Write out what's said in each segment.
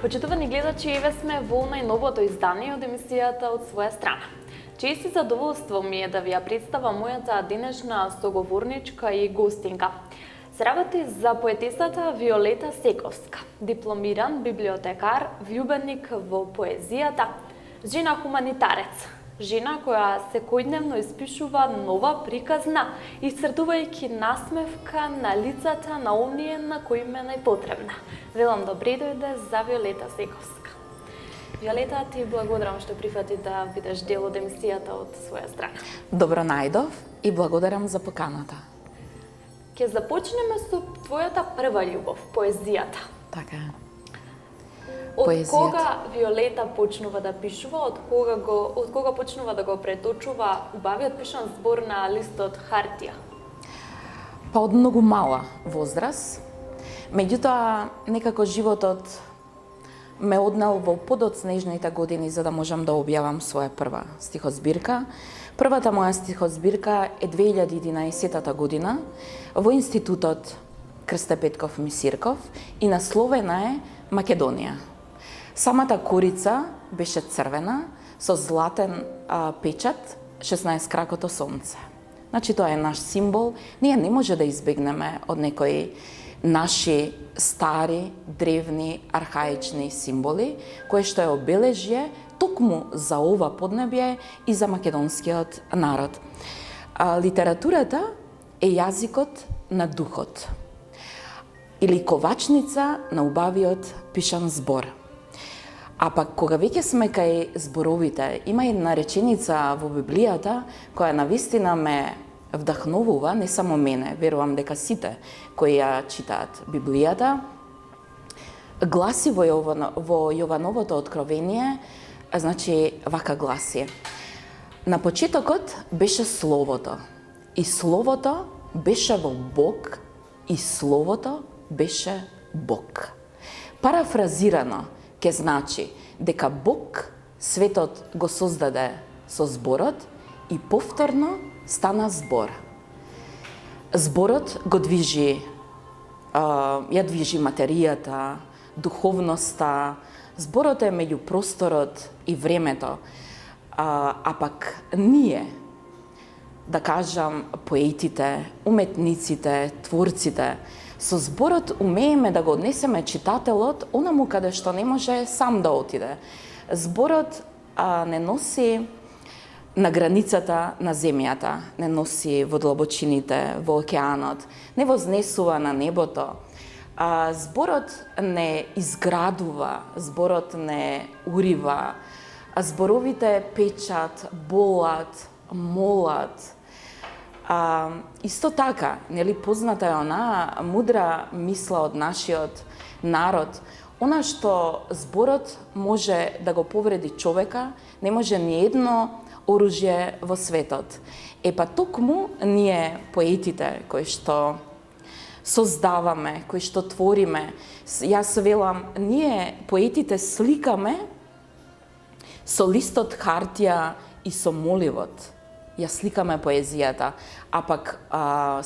Почитувани гледачи, еве сме во најновото издание од емисијата од своја страна. Чест и задоволство ми е да ви ја представам мојата денешна соговорничка и гостинка. Се работи за поетесата Виолета Сековска, дипломиран библиотекар, влюбеник во поезијата, жена хуманитарец, жена која секојдневно испишува нова приказна, исцртувајќи насмевка на лицата на оние на кои им е најпотребна. Велам добре дојде за Виолета Сековска. Виолета, ти благодарам што прифати да бидеш дел од емисијата од своја страна. Добро најдов и благодарам за поканата. Ќе започнеме со твојата прва љубов, поезијата. Така е. Од кога Виолета почнува да пишува, од кога почнува да го преточува убавиот пишан збор на листот хартија? Па од многу мала возраст. Меѓутоа, некако животот ме однел во подоцнежните години за да можам да објавам своја прва стихозбирка. Првата моја стихозбирка е 2011 година во Институтот Крсте Петков Мисирков и насловена е Македонија. Самата корица беше црвена со златен печат 16 кракото сонце. Значи тоа е наш символ. Ние не може да избегнеме од некои наши стари, древни, архаични символи, кои што е обележје токму за ова поднебје и за македонскиот народ. Литературата е јазикот на духот или ковачница на убавиот пишан збор. А пак кога веќе сме кај зборовите, има една реченица во Библијата која навистина ме вдахновува, не само мене, верувам дека сите кои ја читаат Библијата. Гласи во Јовановото откровение, значи вака гласи: на почетокот беше Словото, и Словото беше во Бог, и Словото беше Бог. Парафразирано ке значи дека Бог светот го создаде со зборот и повторно стана збор. Зборот го движи, ја движи материјата, духовноста. Зборот е меѓу просторот и времето, а пак ние, да кажам, поетите, уметниците, творците, со зборот умееме да го однесеме читателот онаму каде што не може сам да отиде. Зборот не носи на границата на земјата, не носи во длабочините, во океанот, не вознесува на небото. Зборот не изградува, зборот не урива, зборовите печат, болат, молат. Исто така, нели позната е онаа мудра мисла од нашиот народ, она што зборот може да го повреди човека, не може ни едно оружје во светот. Па токму ние поетите кои што создаваме, кои што твориме, јас велам, ние поетите сликаме со листот хартија и со моливот. Ја сликаме поезијата, а пак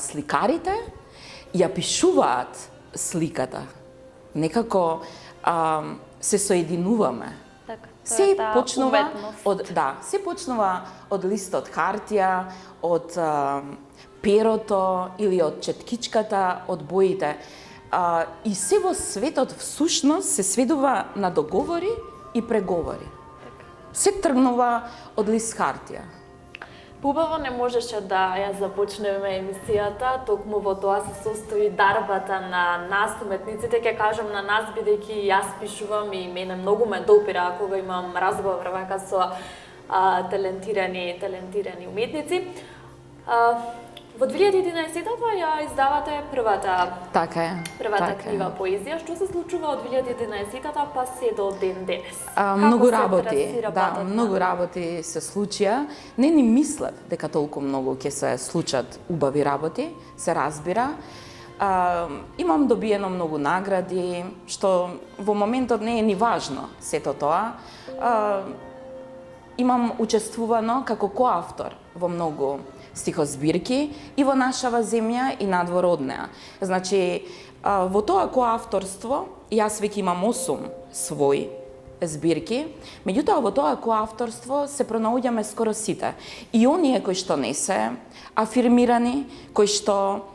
сликарите ја пишуваат сликата. Некако се соединуваме. Така, се почнува од листот хартија, од перото или од четкичката, од боите. И се во светот всушност се сведува на договори и преговори. Се тргнува од лист хартија. Убаво не можеше да ја започнеме емисијата, токму во тоа се состои дарбата на нас, уметниците, ќе кажам на нас, бидејќи јас пишувам и мене многу ме допира кога имам разговор вака со талентирани уметници. Во 2011-та ја издавате првата книга поезија. Што се случува од 2011-та па се до ден денес? Многу работи се случија. Не ни мислев дека толку многу ќе се случат убави работи, се разбира. Имам добиено многу награди, што во моментот не е ни важно сето тоа. Имам учествувано како коавтор во многу стихозбирки и во нашава земја и надвор од неа. Значи, во тоа коавторство, јас веќе имам 8 своји збирки, меѓутоа во тоа коавторство се пронаоѓаме скоро сите. И оние кои што не се афирмирани, кои што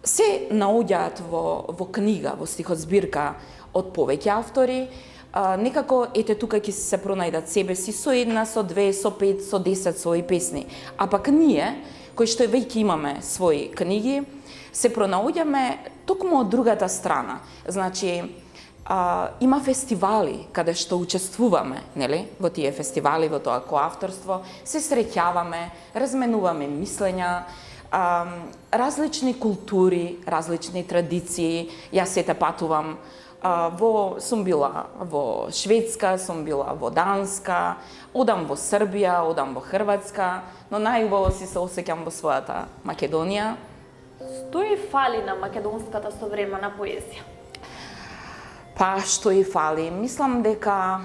се наоѓаат во книга, во стихозбирка од повеќе автори, некако ете тука ќе се пронајдат себе си со една, со две, со 5, со 10 своји песни. А пак ние, кои што веќе имаме своји книги, се пронаоѓаме токму од другата страна. Значи, има фестивали каде што учествуваме, нели? Во тие фестивали, во тоа коавторство, се среќаваме, разменуваме мислења, различни култури, различни традиции. Јас сете патувам, сум била во Шведска, сум била во Данска, одам во Србија, одам во Хрватска, но најубаво си се осеќам во својата Македонија. Што и фали на македонската современа поезија? Па, што и фали? Мислам дека,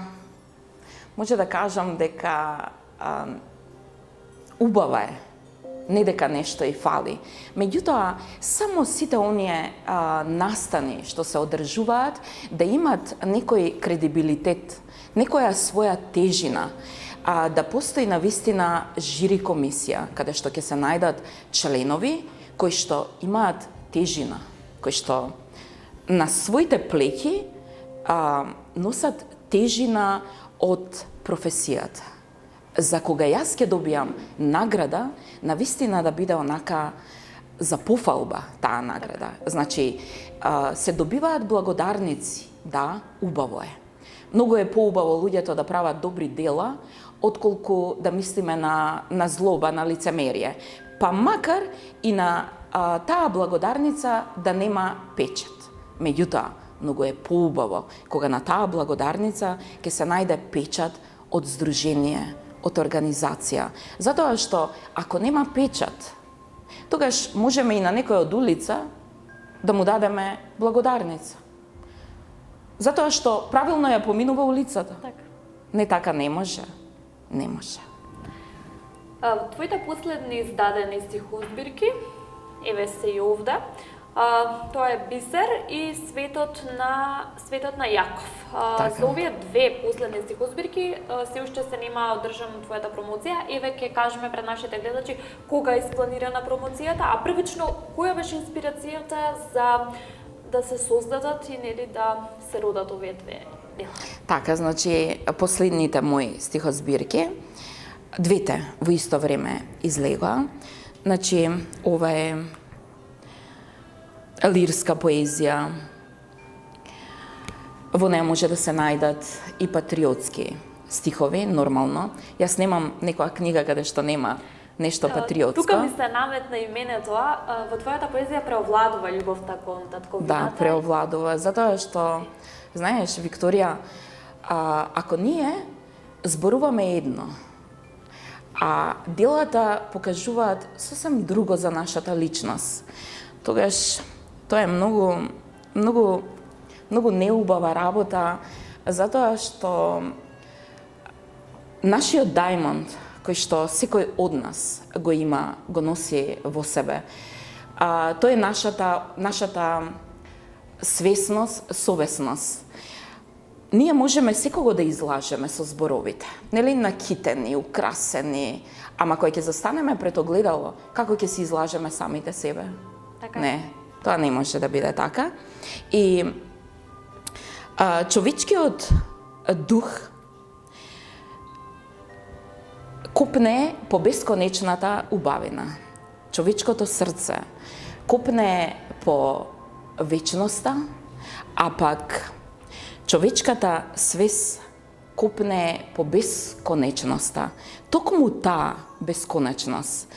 може да кажам дека убава е, не дека нешто и фали. Меѓутоа, само сите оние настани што се одржуваат, да имат некој кредибилитет, некоја своја тежина, да постои навистина жири комисија, каде што ќе се најдат членови кои што имаат тежина, кои што на своите плеќи носат тежина од професијата. За кога јас ќе добијам награда, навистина да биде онака за пофалба таа награда. Значи, се добиваат благодарници, да, убаво е. Многу е поубаво луѓето да прават добри дела, отколку да мислиме на злоба, на лицемерие. Па макар и на таа благодарница да нема печат. Меѓутоа, многу е поубаво кога на таа благодарница ќе се најде печат од здружение, од организација. Затоа што ако нема печат, тогаш можеме и на некој од улица да му дадеме благодарница. Затоа што правилно ја поминува улицата. Така. Не така не може. Не може. Твоите последни издадени стихозбирки, еве се и овде, тоа е Бисер и Светот на Јаков. Така. За овие две последни стихозбирки се уште се нема одржана твојата промоција. Еве ќе кажеме пред нашите гледачи кога е испланирана промоцијата, а првично која беше инспирацијата за да се создадат и нели да се родат овие две дела? Така, значи, последните мои стихозбирки, двете во исто време излегоа. Значи, ова е лирска поезија. Во неја може да се најдат и патриотски стихови, нормално. Јас немам некоја книга каде што нема нешто патриотско. Тука ми се наметна и мене тоа. Во твојата поезија преовладува љубовта кон татковината. Да, преовладува, затоа што, знаеш, Викторија, ако ние зборуваме едно, а делата покажуваат сосем друго за нашата личност, тогаш тоа е многу неубава работа, затоа што нашиот дајмонд, кој што секој од нас го има, го носи во себе, тоа е нашата свесност, совесност. Ние можеме секого да излажеме со зборовите, нели, накитени, украсени, ама кој ќе застанеме пред огледало, како ќе се излажеме самите себе? Така. Не, тоа не може да биде така. И човечкиот дух копне по бесконечната убавина. Човечкото срце копне по вечноста, а пак човечката свес копне по бесконечноста. Токму таа бесконечност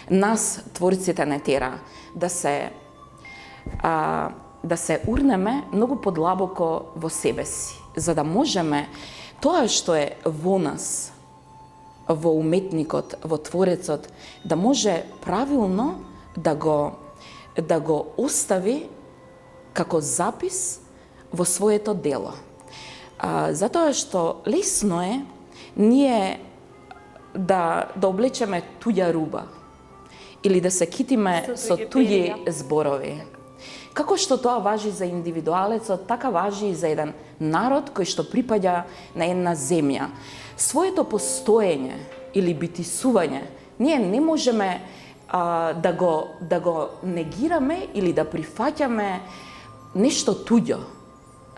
нас, творците, не тера да се урнеме многу подлабоко во себе си, за да можеме тоа што е во нас, во уметникот, во творецот, да може правилно да го остави како запис во своето дело. Затоа што лесно е ние да облечеме туѓа руба или да се китиме со туѓи перија. зборови. Како што тоа важи за индивидуалецот, така важи и за еден народ кој што припаѓа на една земја. Своето постоење или битисување, ние не можеме да го негираме или да прифаќаме нешто туѓо.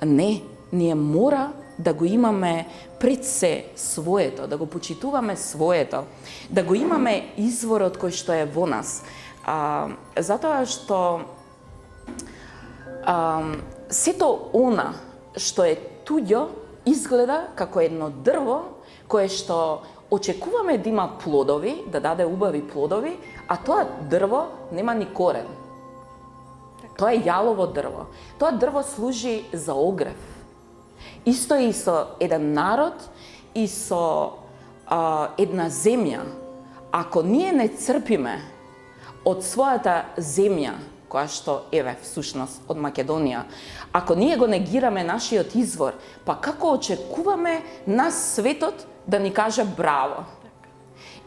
Не, ние мора да го имаме пред се своето, да го почитуваме своето, да го имаме изворот кој што е во нас. Затоа што сето она што е туѓо изгледа како едно дрво кое што очекуваме да има плодови, да даде убави плодови, а тоа дрво нема ни корен. Тоа е јалово дрво. Тоа дрво служи за огрев. Исто и со еден народ и со една земја. Ако ние не црпиме од својата земја, која што еве всушност од Македонија, ако ние го негираме нашиот извор, па како очекуваме нас светот да ни каже браво?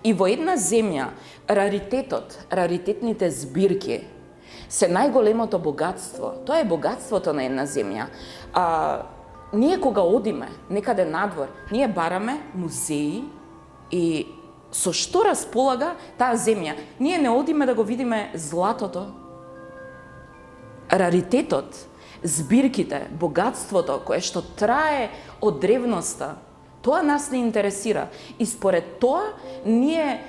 И во една земја раритетните збирки се најголемото богатство. Тоа е богатството на една земја. Ние кога одиме некаде надвор, ние бараме музеи и со што располага таа земја. Ние не одиме да го видиме златото, раритетот, збирките, богатството кое што трае од древноста. Тоа нас не интересира. И според тоа ние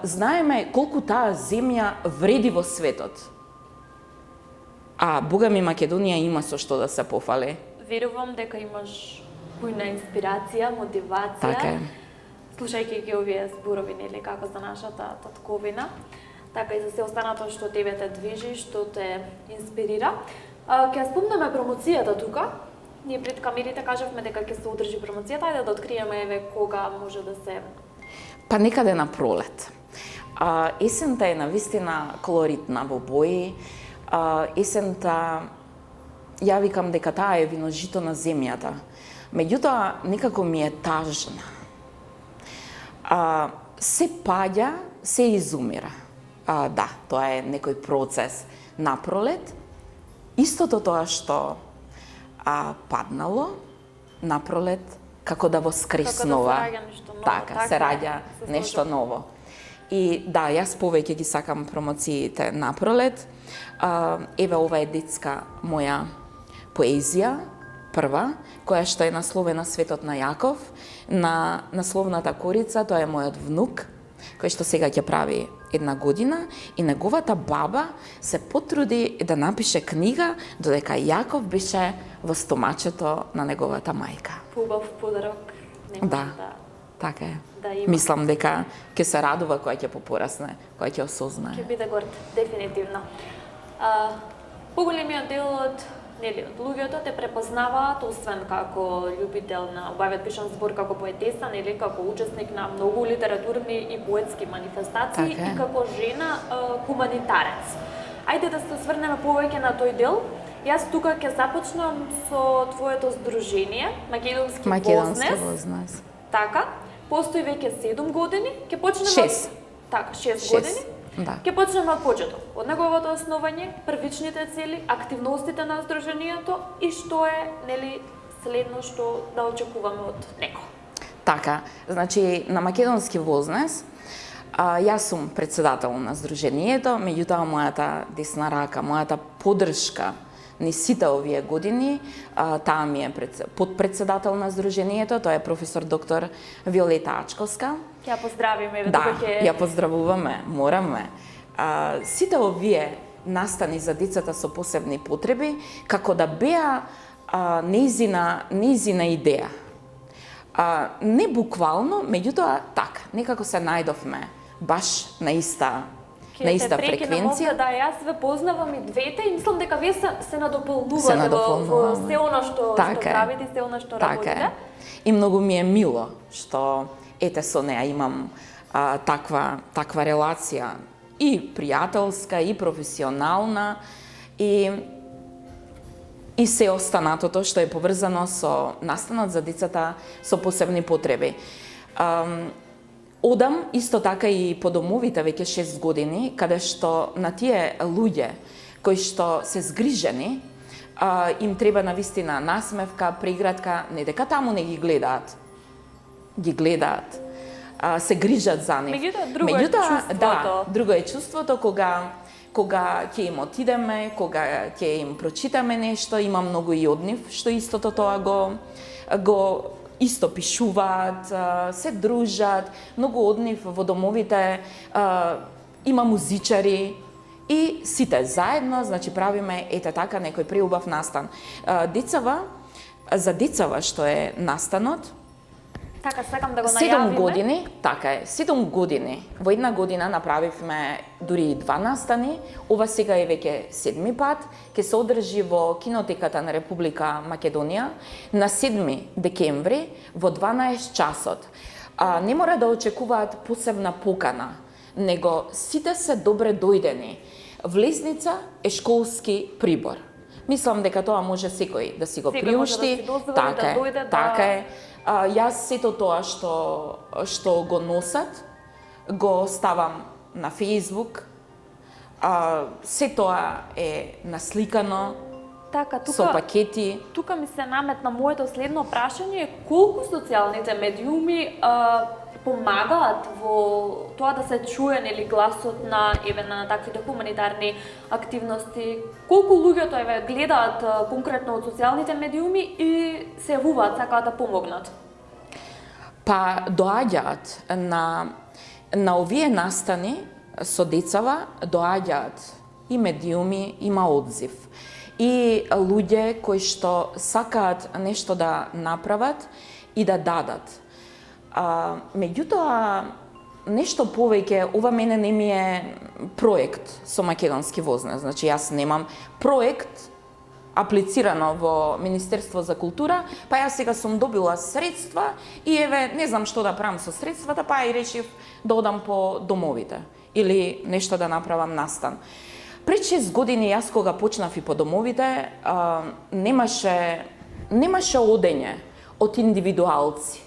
знаеме колку таа земја вреди во светот. А Бога ми Македонија има со што да се пофали. Верувам дека имаш бујна инспирација, мотивација. Така е. Слушајќи ги овие зборови, нели, како за нашата татковина, така и за се останато што тебе те движи, што те инспирира. Ќе спомнеме промоцијата тука. Ние пред камерите кажавме дека ќе се одржи промоцијата, ајде да откриеме еве кога може да се... Па некаде на пролет. Есента е навистина колоритна во бои. Есента, ја викам дека таа е виножито на земјата. Меѓутоа, некако ми е тажна. Се паѓа, се изумира. Да, тоа е некој процес на пролет. Истото тоа што паднало на пролет, како да воскреснува. Како да се раѓа нешто ново. Така, се раѓа нешто ново. И да, јас повеќе ги сакам промоциите на пролет. Еве, ова е детска моја поезија, прва, која што е насловена Светот на Јаков. На насловната корица, тоа е мојот внук, кој што сега ќе прави 1 година, и неговата баба се потруди да напише книга додека Јаков беше во стомачето на неговата мајка. Убав подарок. Да, така е. Да има. Мислам дека ќе се радува кога ќе попорасне, кога ќе осознае. Ќе биде горд, дефинитивно. Поголемиот дел од луѓето те препознаваат, освен како љубител на убавиот пишан збор, како поетеса, како учесник на многу литературни и поетски манифестации, така, и како жена хуманитарец. Ајде да се осврнеме повеќе на тој дел. Јас тука ќе започнам со твоето здружение, Македонски вознес. Така, постои веќе 7 години, ќе почнеме 6. Така, 6 години. Да. Ќе почнеме од почеток, од неговото основање, првичните цели, активностите на здружението и што е, следно што да очекуваме од него. Така, значи на Македонски вознес јас сум председател на здружението, меѓутоа мојата десна рака, мојата поддршка ни сите овие години, таа ми е подпредседател на здружението, тоа е професор доктор Виолета Ачковска. Ќе ја поздравиме, Да, ја поздравуваме, мораме. Сите овие настани за децата со посебни потреби, како да беа неизина идеја. Не буквално, меѓутоа така, некако се најдовме баш на иста фреквенција. Да, јас ве познавам и двете и мислам дека вие се надополнувате во се она што правите, се она што работите. И многу ми е мило што ете со неа имам таква релација и пријателска, и професионална, и се останатото што е поврзано со настанот за децата со посебни потреби. Одам исто така и по домовите веќе 6 години, каде што на тие луѓе кои што се згрижени, им треба навистина насмевка, преградка, не дека таму не ги гледаат. Ги гледаат, се грижат за нив. Меѓутоа, друго е чувството кога ќе им отидеме, кога ќе им прочитаме нешто, има многу и од нив што истото тоа го исто пишуваат, се дружат, многу од нив во домовите има музичари и сите заедно, значи правиме ете така некој преубав настан. За децава што е настанот, така сакам да го 7 години, така е, 7 години. Во една година направивме дури и 2 настани. Ова сега е веќе 7ми пат. Ке се одржи во Кинотеката на Република Македонија на 7 декември во 12 часот. Не мора да очекуваат посебна покана, него сите се добре дојдени. Влезница е школски прибор. Мислам дека тоа може секој да си го приушти. Така е. Јас сето тоа што го носат, го ставам на Facebook. Се тоа е насликано, така, со пакети. Тука ми се наметна моето следно прашање, колку социјалните медиуми помагаат во тоа да се чуе нели гласот на таквите хуманитарни активности? Колку луѓето гледаат конкретно од социјалните медиуми и се јавуваат, сакаат да помогнат? Па доаѓаат на овие настани со децава, доаѓаат и медиуми, има одзив. И луѓе кои што сакаат нешто да направат и да дадат. Меѓутоа, нешто повеќе, ова мене не ми е проект со македонски вознес. Значи, јас немам проект аплицирано во Министерство за култура, па јас сега сум добила средства и не знам што да правам со средствата, па и решив да одам по домовите или нешто да направам настан. Пред 6 години јас кога почнав и по домовите, немаше одење од индивидуалци,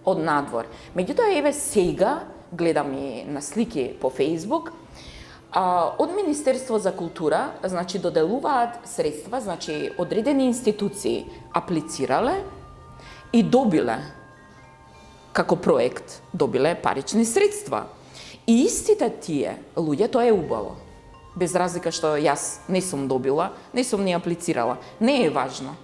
од надвор. Меѓутоа, сега, гледам и на слики по Facebook, од Министерство за култура, значи, доделуваат средства, значи, одредени институции аплицирале и добиле, како проект, добиле парични средства. И истите тие луѓе, тоа е убаво. Без разлика што јас не сум добила, не сум ни аплицирала. Не е важно.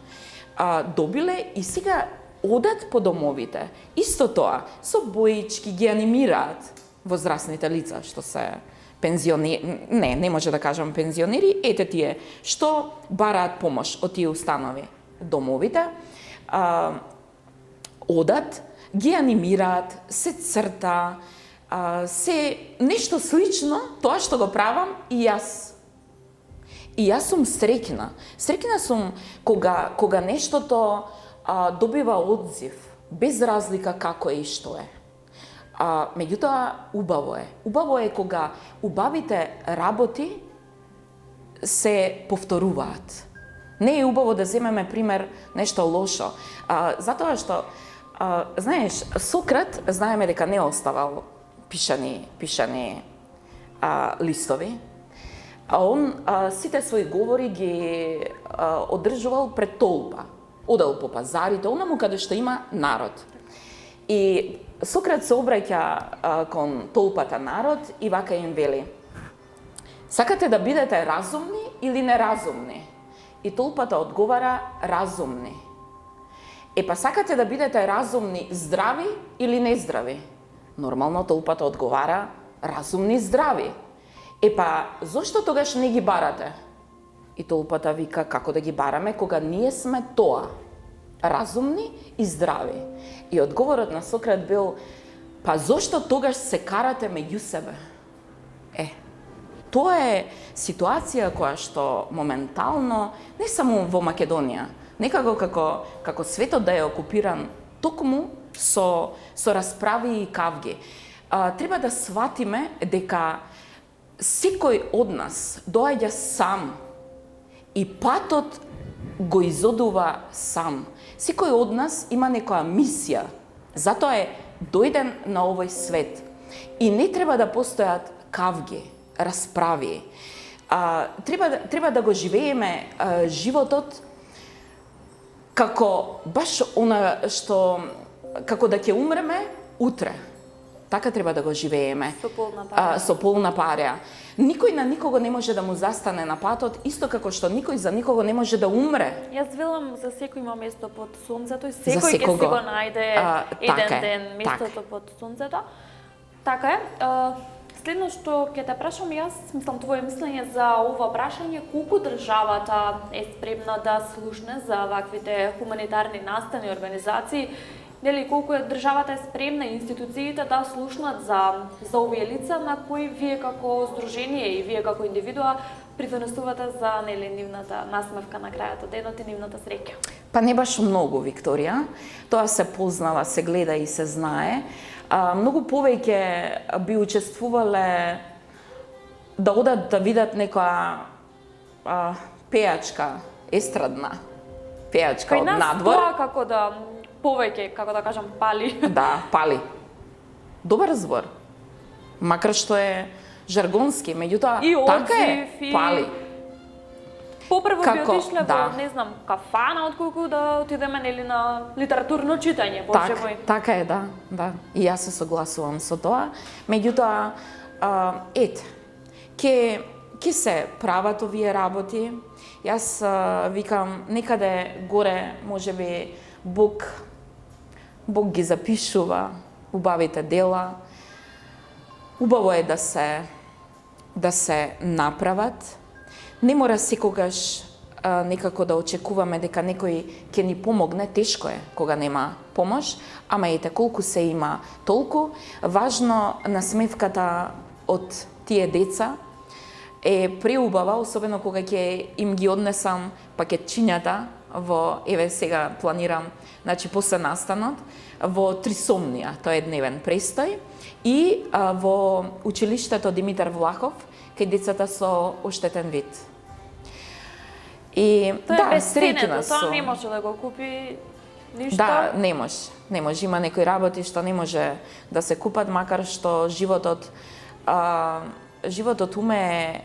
Добиле и сега одат по домовите. Исто тоа, со боички ги анимираат возрастните лица, што се пензионери, не може да кажам пензионери, ете тие, што бараат помош од тие установи. Домовите одат, ги анимираат, се црта, се нешто слично, тоа што го правам и јас. И јас сум среќна. Среќна сум кога нештото добива одзив, без разлика како е и што е. Меѓутоа, убаво е. Убаво е кога убавите работи се повторуваат. Не е убаво да земеме пример нешто лошо. Затоа што, знаеш, Сократ, знаеме дека не оставал пишани листови. Он сите своји говори ги одржувал пред толпа. Одел по пазарите, онаму каде што има народ. И Сократ се обраќа кон толпата народ и вака им вели: сакате да бидете разумни или неразумни? И толпата одговара: разумни. Па сакате да бидете разумни, здрави или нездрави? Нормално толпата одговара: разумни, здрави. Па зошто тогаш не ги барате? И толпата вика: како да ги бараме кога ние сме тоа? Разумни и здрави. И одговорот на Сократ бил: па зошто тогаш се карате меѓу себе? Тоа е ситуација која што моментално, не само во Македонија, некако како светот да е окупиран токму со расправи и кавги. Треба да сватиме дека секој од нас доаѓа сам и патот го изодува сам. Секој од нас има некоја мисија. Затоа е дојден на овој свет и не треба да постојат кавги, расправи. Треба да го живееме животот како баш она што како да ќе умреме утре. Така треба да го живееме. Со полна пареа. Никој на никого не може да му застане на патот, исто како што никој за никого не може да умре. Јас велам за секој има место под сонцето и секој ќе си го најде еден ден местото под сонцето. Така е. Следно што ќе те прашам јас, мислам твое мислење за ова прашање, колку државата е спремна да слушне за ваквите хуманитарни настани организации, дали колку државата е спремна и институциите да слушнат за овие лица на кои вие како здружение и вие како индивидуа придонесувате за нивната насмевка на крајот од денот и нивната среќа? Па не баш многу, Викторија. Тоа се познава, се гледа и се знае. Многу повеќе би учествувале да одат да видат некоја пејачка, естрадна пејачка од надвор. Тоа како да повеќе, како да кажам, пали. Да, пали. Добар збор. Макар што е жаргонски, меѓутоа така е, пали. Попрво би отишле во, не знам, кафана, отколку да отидеме нели на литературно читање, Боже мој. Така е, да. И јас се согласувам со тоа. Меѓутоа, ќе се прават овие работи. Јас викам, некаде горе, можеби, Бог ги запишува убавите дела. Убаво е да се направат. Не мора секогаш некако да очекуваме дека некој ќе ни помогне, тешко е кога нема помош, ама ете колку се има толку. Важно насмевката од тие деца е преубава, особено кога ќе им ги однесам пакетчињата во, еве сега планирам, значи после настанот, во Трисомнија, тоа е дневен престој, и во училиштето Димитар Влахов, кај децата со оштетен вид. И тоа е среќна сум. Тоа не може да го купи ништо. Да, не може. Има некои работи што не може да се купат, макар што животот умее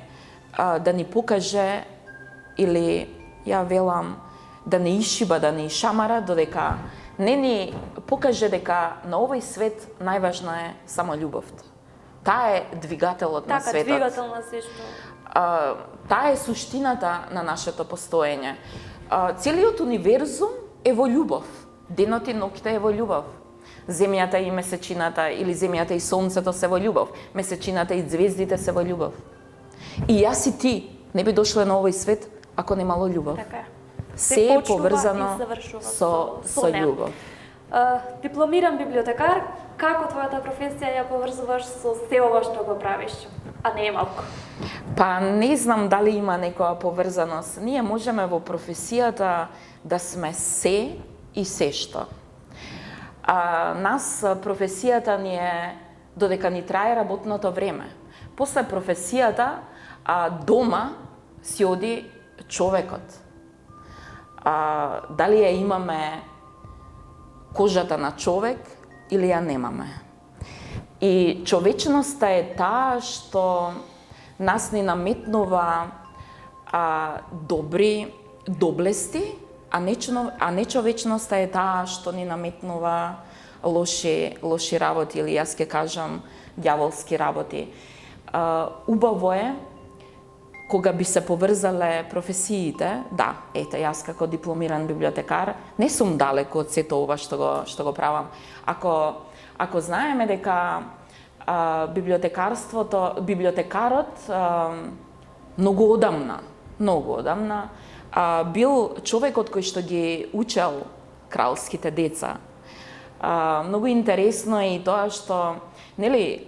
да ни покаже, или ја велам, да не ишиба, да не шамара, додека не ни покаже дека на овој свет најважна е само љубовта. Таа е двигателот на светот. Така, двигател на се што. Таа е суштината на нашето постоење. Целиот универзум е во љубов. Денот и ноќта е во љубов. Земјата и месечината, или земјата и сонцето се во љубов. Месечината и звездите се во љубов. И јас и ти не би дошле на овој свет ако немало љубов. Така. Се е поврзано со љубов. Дипломиран библиотекар, како твојата професија ја поврзуваш со се ова што го правиш? А не е малку. Па не знам дали има некоја поврзаност. Ние можеме во професијата да сме се и се што. Нас професијата ни е додека ни трае работното време. После професијата дома си оди човекот. Дали ја имаме кожата на човек или ја немаме. И човечноста е таа што нас ни наметнува добри доблести, а нечовечноста е таа што ни наметнува лоши работи, или јас ќе кажам ѓаволски работи. Убаво е кога би се поврзале професиите. Да, ете, јас како дипломиран библиотекар не сум далеку од сето ова што го правам. Ако знаеме дека библиотекарот многу одамна бил човекот кој што ги учел кралските деца. Многу интересно е и тоа што ние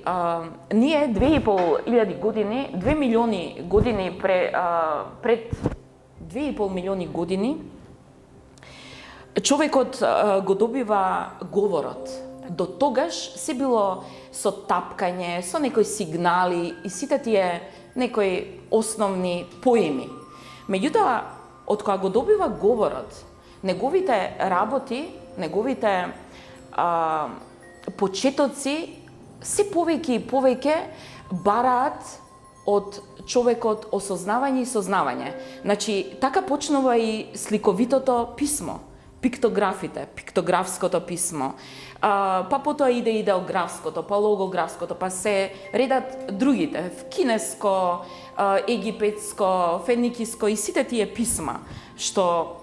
2.500 години, 2 милиони години пред 2.5 милиони години човекот го добива говорот. До тогаш се било со тапкање, со некои сигнали и сите тие некои основни поеми. Меѓутоа, од кога го добива говорот, неговите работи, неговите почетоци се повеќе и повеќе бараат од човекот осознавање и сознавање. Значи, така почнува и сликовитото писмо, пиктографите, пиктографското писмо, па потоа иде идеографското, па логографското, па се редат другите, кинеско, египетско, феникиско и сите тие писма, што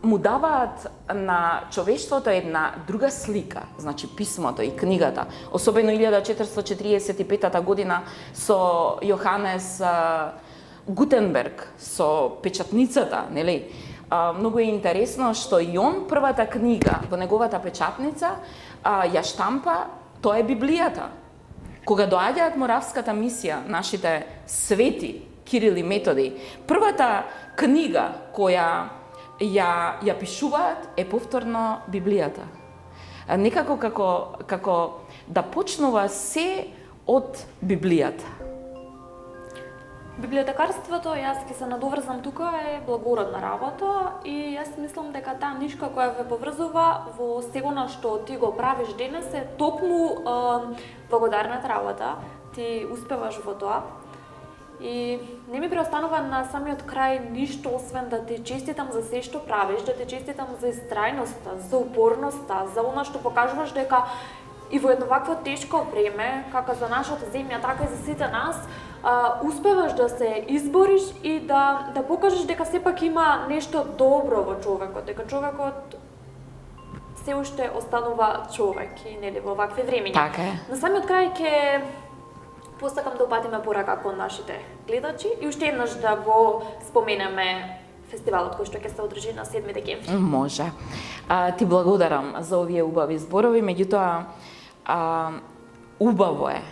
му даваат на човештвото една друга слика, значи писмото и книгата. Особено 1445 година со Јоханес Гутенберг, со печатницата, нели? Многу е интересно што и он првата книга во неговата печатница ја штампа, тоа е Библијата. Кога доаѓаат Моравската мисија, нашите свети Кирил и Методи, првата книга која ја пишуваат е повторно Библијата. Некако како да почнува се од Библијата. Библиотекарството, јас ќе се надоврзам тука, е благородна работа и јас мислам дека таа нишка која ве поврзува во сегона што ти го правиш денес е токму благодарната работа. Ти успеваш во тоа. И не ми преостанува на самиот крај ништо освен да ти честитам за се што правиш, да ти честитам за истрајноста, за упорноста, за она што покажуваш дека и во едно вакво тешко време, како за нашата земја, така и за сите нас, успеваш да се избориш и да покажеш дека сепак има нешто добро во човекот, дека човекот се уште останува човек и нели во вакви времиња. Така е. На самиот крај ќе посакам да упатиме порака кон нашите гледачи и уште еднаш да го споменеме фестивалот кој што ќе се одржи на 7 декември. Може. Ти благодарам за овие убави зборови, меѓутоа убаво е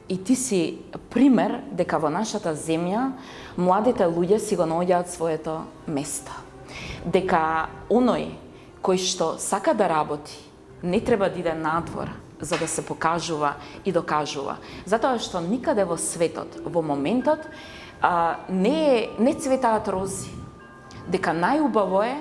и ти си пример дека во нашата земја младите луѓе си го наоѓаат своето место. Дека оној кој што сака да работи не треба да иде надвор за да се покажува и докажува. Затоа што никаде во светот, во моментот, не цветаат рози. Дека најубаво е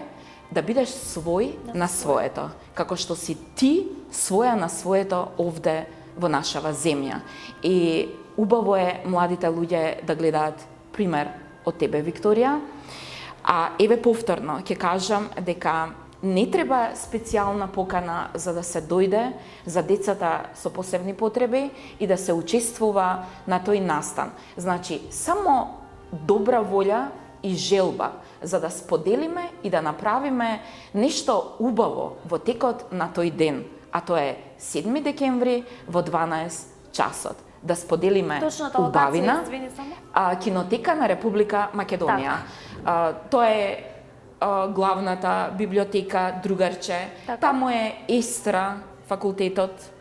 да бидеш свој на своето, како што си ти своја на своето овде во нашава земја. И убаво е младите луѓе да гледаат пример од тебе, Викторија. А еве повторно ќе кажам дека не треба специјална покана за да се дојде за децата со посебни потреби и да се учествува на тој настан. Значи, само добра волја и желба за да споделиме и да направиме нешто убаво во текот на тој ден, а тоа е 7 декември во 12 часот. Да споделиме убавина, кинотека на Република Македонија. Тоа е главната библиотека Другарче, таму е Естра, факултетот.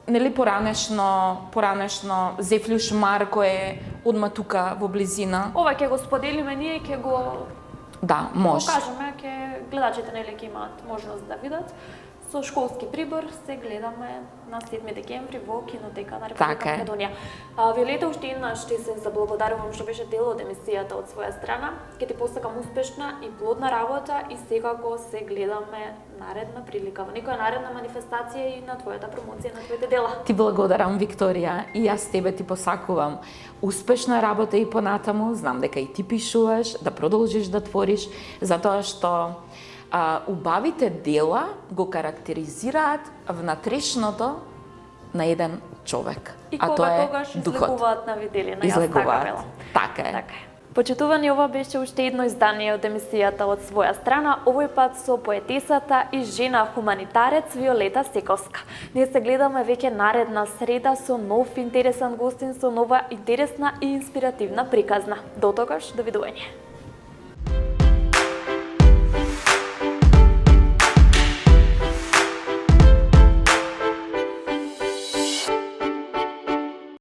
Нели поранешно Зефлюш Марко е одма тука во близина. Ова ќе го споделиме ние, ќе го може. Покажеме, ќе гледачите нели ќе имаат можност да видат. Со школски прибор се гледаме на 7 декември во кинотека на Република Македонија. Виолета, уште еднаш ти се заблагодарувам што беше дел од емисијата од своја страна. Ќе ти посакам успешна и плодна работа и секако се гледаме наредна прилика во некоја наредна манифестација и на твојата промоција на твоите дела. Ти благодарам, Викторија, и јас тебе ти посакувам успешна работа и понатаму. Знам дека и ти пишуваш, да продолжиш да твориш, затоа што убавите дела го карактеризираат внатрешното на еден човек. И а тоа е тогаш духот. излегуваат на виделина. Излегуваат. Така е. Почитувани, ова беше уште едно издание од емисијата од своја страна, овој пат со поетесата и жена хуманитарец Виолета Сековска. Ние се гледаме веќе наредна среда со нов интересен гостин, со нова интересна и инспиративна приказна. До тогаш, довидување.